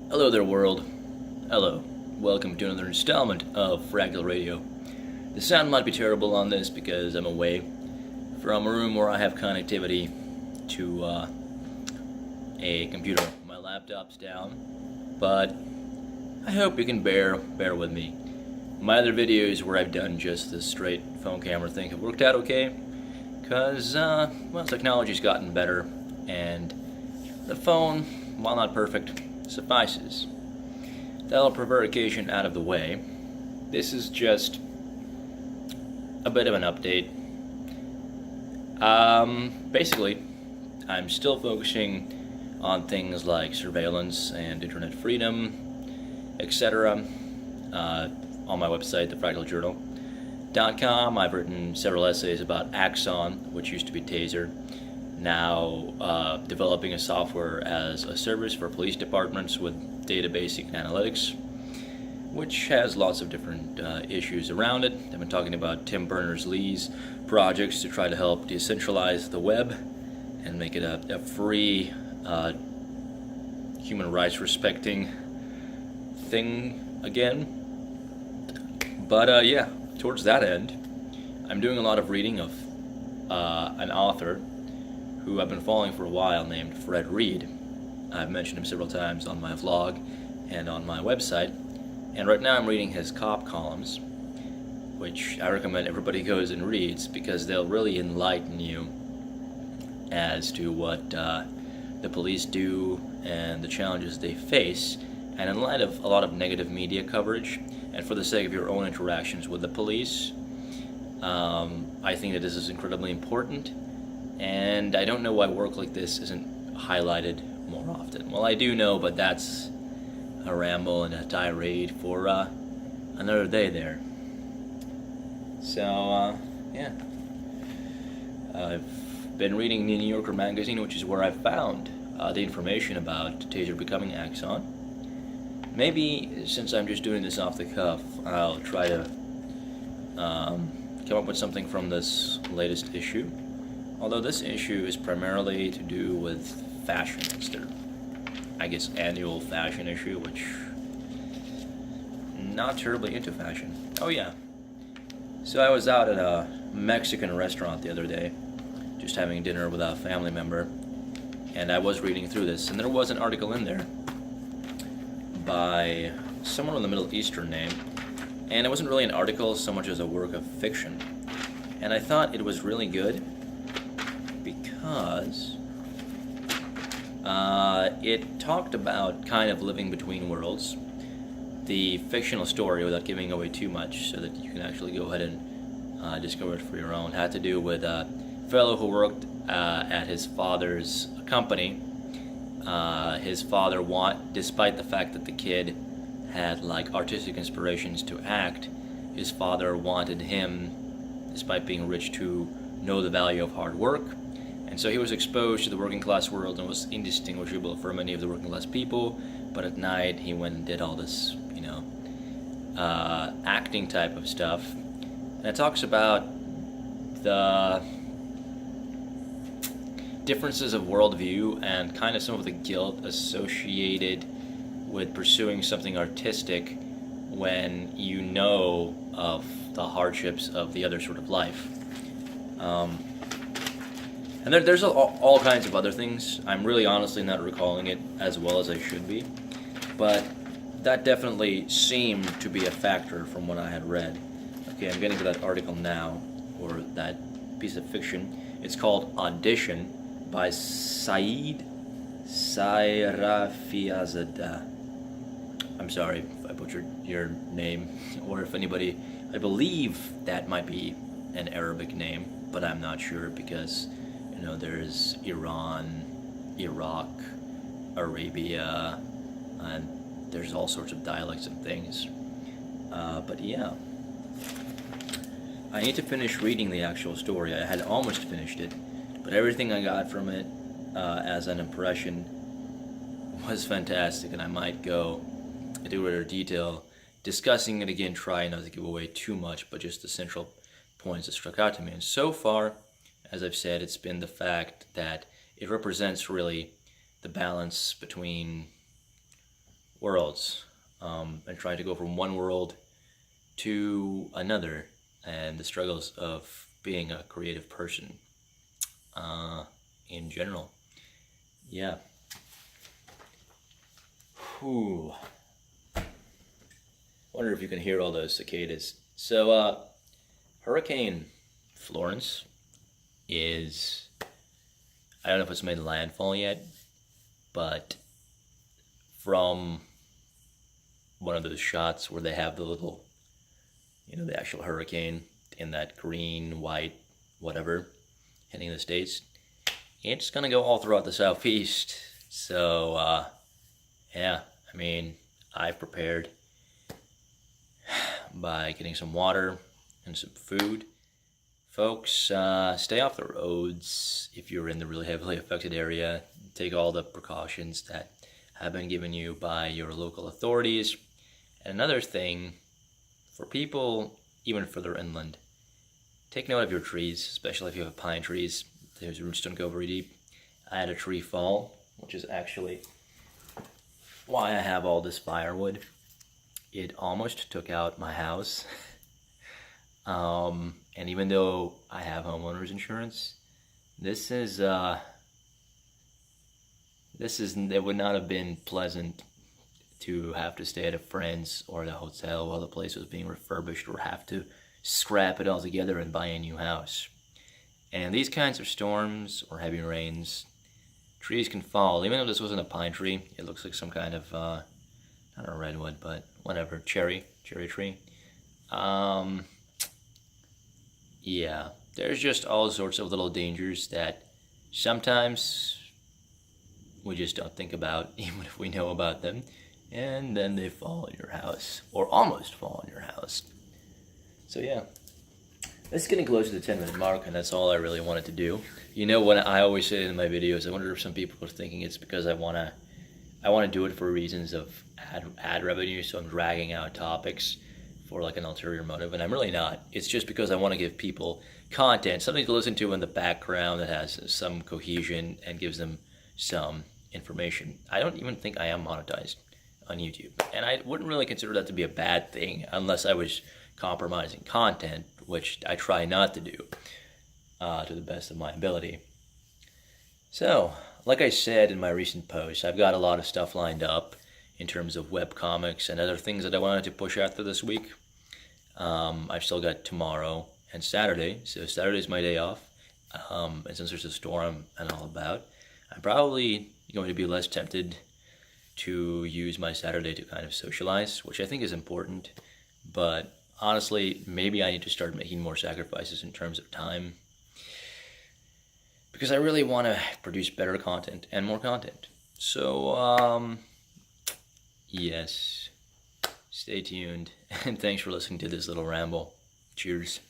Hello there, world. Hello. Welcome to another installment of Fractal Radio. The sound might be terrible on this because I'm away from a room where I have connectivity to a computer. My laptop's down, but I hope you can bear with me. My other videos where I've done just the straight phone camera thing have worked out okay, because, technology's gotten better, and the phone, while not perfect, suffices. That'll prevarication out of the way. This is just a bit of an update. Basically, I'm still focusing on things like surveillance and internet freedom, etc. On my website, thefractaljournal.com, I've written several essays about Axon, which used to be Taser, now developing a software as a service for police departments with database and analytics, which has lots of different issues around it. I've been talking about Tim Berners-Lee's projects to try to help decentralize the web and make it a free, human rights respecting thing again. But towards that end, I'm doing a lot of reading of an author who I've been following for a while named Fred Reed. I've mentioned him several times on my vlog and on my website. And right now I'm reading his cop columns, which I recommend everybody goes and reads because they'll really enlighten you as to what the police do and the challenges they face. And in light of a lot of negative media coverage, and for the sake of your own interactions with the police, I think that this is incredibly important. And I don't know why work like this isn't highlighted more often. Well, I do know, but that's a ramble and a tirade for another day there. So, I've been reading the New Yorker magazine, which is where I found the information about Taser becoming Axon. Maybe, since I'm just doing this off the cuff, I'll try to come up with something from this latest issue. Although this issue is primarily to do with fashion. It's their, I guess, annual fashion issue, which not terribly into fashion. Oh yeah. So I was out at a Mexican restaurant the other day, just having dinner with a family member, and I was reading through this, and there was an article in there by someone with a Middle Eastern name, and it wasn't really an article so much as a work of fiction. And I thought it was really good because it talked about kind of living between worlds. The fictional story, without giving away too much so that you can actually go ahead and discover it for your own, had to do with a fellow who worked at his father's company. His father despite the fact that the kid had like artistic inspirations to act, his father wanted him, despite being rich, to know the value of hard work. And so he was exposed to the working class world and was indistinguishable for many of the working class people. But at night he went and did all this, acting type of stuff. And it talks about the differences of worldview and kind of some of the guilt associated with pursuing something artistic when you know of the hardships of the other sort of life. And there's all kinds of other things. I'm really honestly not recalling it as well as I should be, but that definitely seemed to be a factor from what I had read. Okay, I'm getting to that article now, or that piece of fiction. It's called Audition by Saeed Sayrafiazadeh. I'm sorry if I butchered your name, or if anybody, I believe that might be an Arabic name, but I'm not sure because, there's Iran, Iraq, Arabia, and there's all sorts of dialects and things. But yeah, I need to finish reading the actual story. I had almost finished it, but everything I got from it as an impression was fantastic, and I might go into greater detail discussing it again, try not to give away too much, but just the central points that struck out to me. And so far, as I've said, it's been the fact that it represents really the balance between worlds, and trying to go from one world to another, and the struggles of being a creative person in general. Yeah. Whew. Wonder if you can hear all those cicadas. So, Hurricane Florence is, I don't know if it's made landfall yet, but from one of those shots where they have the little, the actual hurricane in that green, white, whatever, hitting the States, it's gonna go all throughout the Southeast. So, yeah, I mean, I've prepared by getting some water and some food. Folks, stay off the roads if you're in the really heavily affected area. Take all the precautions that have been given you by your local authorities. And another thing, for people even further inland, take note of your trees, especially if you have pine trees. Those roots don't go very deep. I had a tree fall, which is actually why I have all this firewood. It almost took out my house. And even though I have homeowners insurance, it would not have been pleasant to have to stay at a friend's or at a hotel while the place was being refurbished, or have to scrap it all together and buy a new house. And these kinds of storms or heavy rains, trees can fall. Even though this wasn't a pine tree, it looks like some kind of, not a redwood, but whatever, cherry tree. Yeah, there's just all sorts of little dangers that sometimes we just don't think about, even if we know about them, and then they fall in your house, or almost fall in your house. So yeah, this is getting close to the 10-minute mark, and that's all I really wanted to do. You know what I always say in my videos, I wonder if some people are thinking it's because I wanna do it for reasons of ad revenue, so I'm dragging out topics for like an ulterior motive, and I'm really not. It's just because I want to give people content, something to listen to in the background that has some cohesion and gives them some information. I don't even think I am monetized on YouTube, and I wouldn't really consider that to be a bad thing unless I was compromising content, which I try not to do to the best of my ability. So, like I said in my recent post, I've got a lot of stuff lined up in terms of webcomics and other things that I wanted to push out for this week. I've still got tomorrow and Saturday, so Saturday's my day off. And since there's a storm and all about, I'm probably going to be less tempted to use my Saturday to kind of socialize, which I think is important. But honestly, maybe I need to start making more sacrifices in terms of time, because I really want to produce better content and more content. So, yes, stay tuned, and thanks for listening to this little ramble. Cheers.